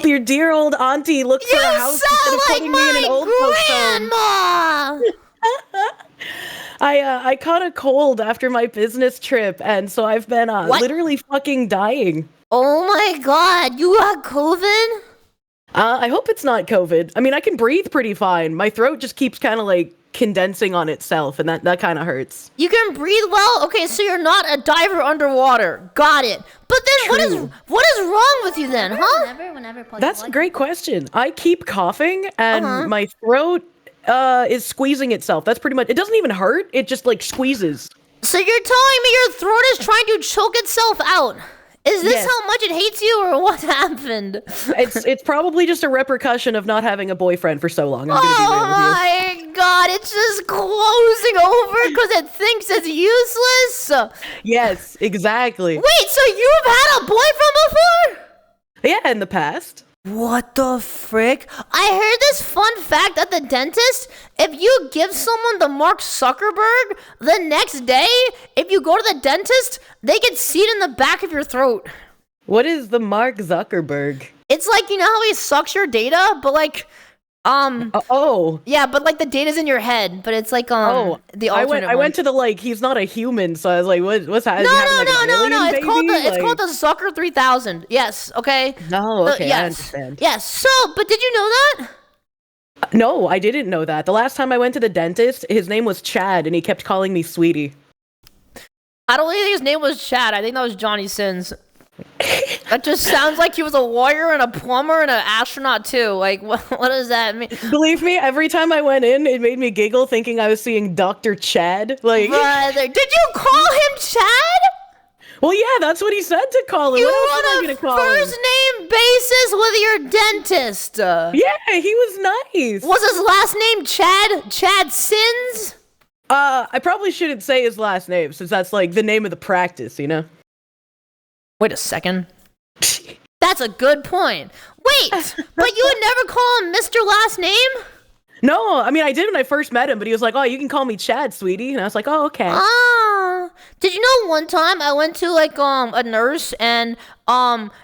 Your dear old auntie looked for a house instead of putting me in an old folks home. Grandma! I caught a cold after my business trip, and so I've been literally fucking dying. Oh my god, you got COVID? I hope it's not COVID. I mean, I can breathe pretty fine. My throat just keeps kind of like condensing on itself, and that kind of hurts. You can breathe well? Okay, so you're not a diver underwater. Got it. But then what is wrong with you then, huh? That's a great question. I keep coughing, and my throat is squeezing itself. That's pretty much. It doesn't even hurt. It just like squeezes. So you're telling me your throat is trying to choke itself out? Is this how much it hates you, or what happened? It's probably just a repercussion of not having a boyfriend for so long. I'm gonna be real with you. Oh my god, it's just closing over because it thinks it's useless? Yes, exactly. Wait, so you've had a boyfriend before? Yeah, in the past. What the frick? I heard this fun fact at the dentist. If you give someone the Mark Zuckerberg, the next day, if you go to the dentist, they can see it in the back of your throat. What is the Mark Zuckerberg? It's like, you know how he sucks your data, but like, yeah, but like the data's in your head, but it's like, the alternate I went to the, he's not a human, so I was like, what's happening? No, it's called the Zucker 3000. Yes, okay? No, okay, I understand. Yes, so, but did you know that? No, I didn't know that. The last time I went to the dentist, his name was Chad, and he kept calling me sweetie. I don't think his name was Chad. I think that was Johnny Sins. That just sounds like he was a lawyer and a plumber and an astronaut too. Like, what does that mean? Believe me, every time I went in, it made me giggle thinking I was seeing Dr. Chad. Like, brother, did you call him Chad? Well, yeah, that's what he said to call him. You what else on a first name basis with your dentist? Yeah, he was nice. Was his last name Chad? Chad Sins? I probably shouldn't say his last name since that's like the name of the practice, you know? Wait a second. That's a good point. Wait, but you would never call him Mr. Last Name? No, I mean, I did when I first met him, but he was like, oh, you can call me Chad, sweetie. And I was like, oh, okay. Did you know one time I went to like a nurse and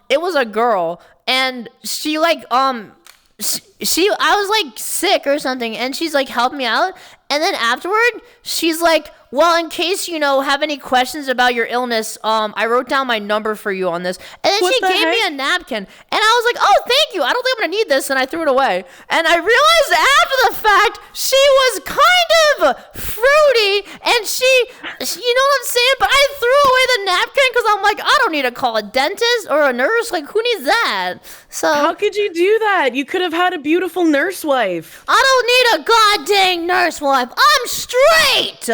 it was a girl and she like I was like sick or something and she's like helped me out and then afterward she's like, well, in case you have any questions about your illness, I wrote down my number for you on this. And then she gave me a napkin. And I was like, oh, thank you. I don't think I'm going to need this. And I threw it away. And I realized after the fact, she was kind of fruity. And she you know what I'm saying? But I threw away the napkin because I'm like, I don't need to call a dentist or a nurse. Like, who needs that? So how could you do that? You could have had a beautiful nurse wife. I don't need a goddamn nurse wife. I'm straight.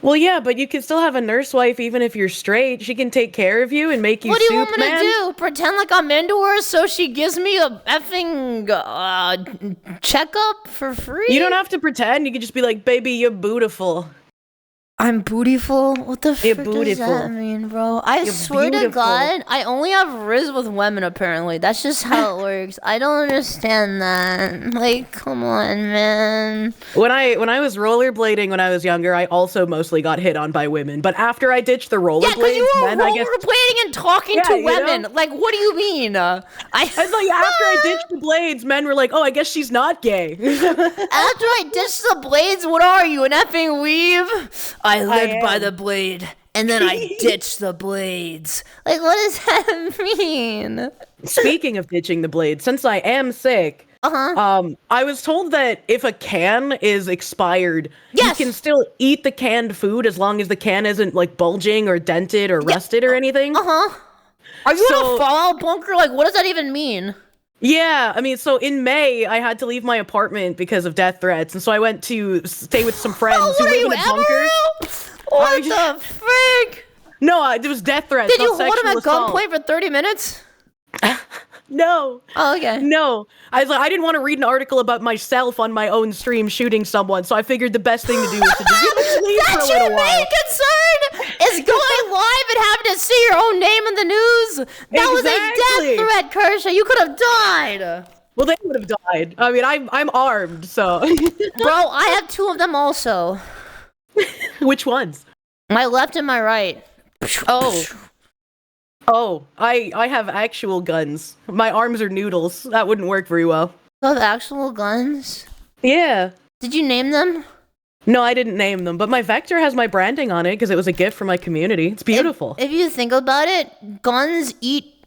Well, yeah, but you can still have a nurse wife even if you're straight. She can take care of you and make you soup, man. What do you want me to do? Pretend like I'm into her so she gives me a effing checkup for free? You don't have to pretend. You can just be like, baby, you're beautiful. I'm bootyful? What the frick does that mean, bro? I swear to God, I only have Riz with women, apparently. That's just how it works. I don't understand that. Like, come on, man. When I was rollerblading when I was younger, I also mostly got hit on by women. But after I ditched the rollerblades, yeah, because you were rollerblading and talking to women. Like, what do you mean? I was like, after I ditched the blades, men were like, oh, I guess she's not gay. After I ditched the blades, what are you, an effing weave? I lived by the blade, and then I ditched the blades. Like, what does that mean? Speaking of ditching the blades, since I am sick, I was told that if a can is expired, you can still eat the canned food as long as the can isn't, like, bulging or dented or rusted or anything. Are you in a fallout bunker? Like, what does that even mean? Yeah, I mean, so in May, I had to leave my apartment because of death threats, and so I went to stay with some friends who live in a bunker. What the frick? No, it was death threats. Did you hold him at gunpoint for 30 minutes? No. Oh, okay. No. I didn't want to read an article about myself on my own stream shooting someone, so I figured the best thing to do was to just leave for a little while. That's your main concern? Is going live and having to see your own name in the news? That was a death threat, Kirsche. You could have died. Well, they would have died. I mean, I'm armed, so. Bro, I have two of them also. Which ones? My left and my right. Oh. Oh, I have actual guns. My arms are noodles. That wouldn't work very well. You have actual guns? Yeah. Did you name them? No, I didn't name them, but my Vector has my branding on it because it was a gift from my community. It's beautiful. If you think about it, guns eat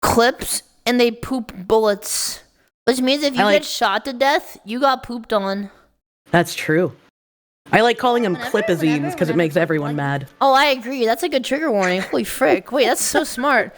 clips and they poop bullets. Which means if you get shot to death, you got pooped on. That's true. I like calling them clipazines because it makes everyone mad. Oh, I agree. That's a good trigger warning. Holy frick. Wait, that's so smart.